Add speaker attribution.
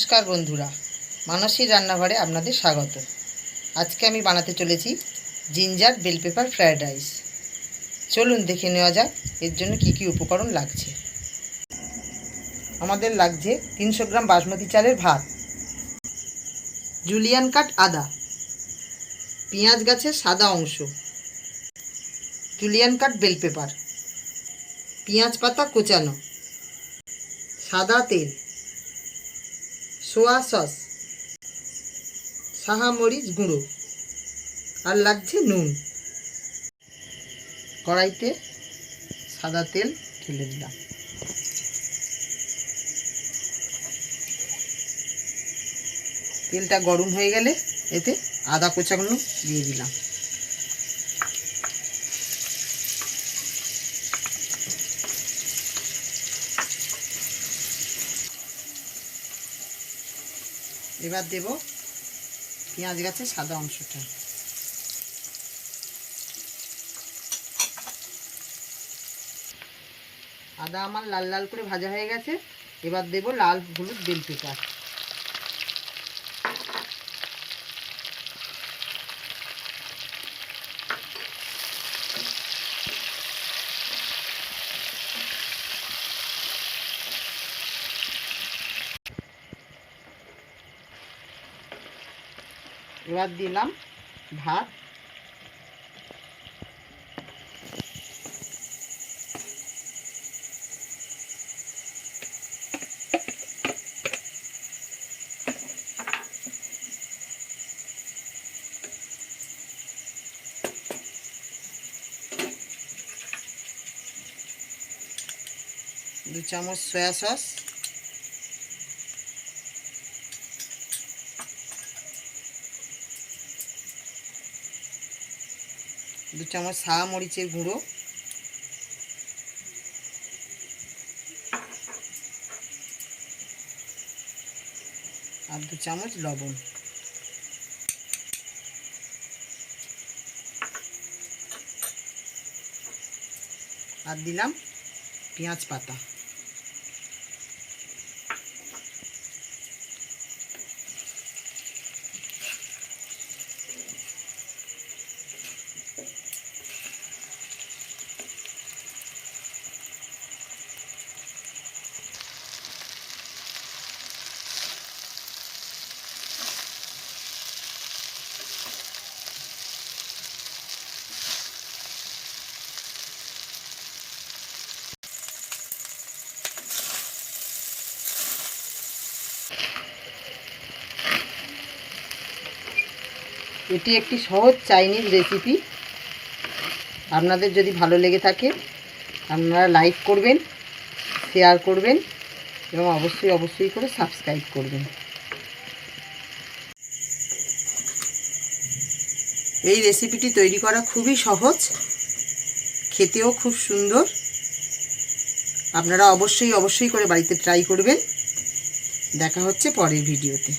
Speaker 1: নমস্কার বন্ধুরা, মানসীর রান্নাঘরে আপনাদের স্বাগত। আজকে আমি বানাতে চলেছি ginger bell pepper fried rice. চলুন দেখে নেওয়া যাক এর জন্য কি কি উপকরণ লাগছে। আমাদের লাগছে 300 গ্রাম বাসমতি চালের ভাত, জুলিয়ান কাট আদা, পেঁয়াজ গাছের সাদা অংশ, জুলিয়ান কাট বেল পেপার, পেঁয়াজ পাতা কোচানো, সাদা তেল, সোয়া সস, সাহা মরিচ গুঁড়ো, আর লাগছে নুন। কড়াইতে সাদা তেল ঢেলে দিলাম। তেলটা গরম হয়ে গেলে এতে আদা কোচাগুলো দিয়ে দিলাম। এবার দেব পেঁয়াজ গাছের সাদা অংশটা। আদা আমার লাল লাল করে ভাজা হয়ে গেছে। এবার দেব লাল হলুদ বেল পেপার। এবার দিলাম ভাত, দু চামচ সয়া সস, দু চামচ সাদা মরিচের গুঁড়ো, আর দু চামচ লবণ। আর দিলাম পেঁয়াজ পাতা। এটি একটি সহজ চাইনিজ রেসিপি। আপনাদের যদি ভালো লেগে থাকে আপনারা লাইক করবেন, শেয়ার করবেন এবং অবশ্যই করে সাবস্ক্রাইব করবেন। এই রেসিপিটি তৈরি করা খুবই সহজ, খেতেও খুব সুন্দর। আপনারা অবশ্যই করে বাড়িতে ট্রাই করবেন। দেখা হচ্ছে পরের ভিডিওতে।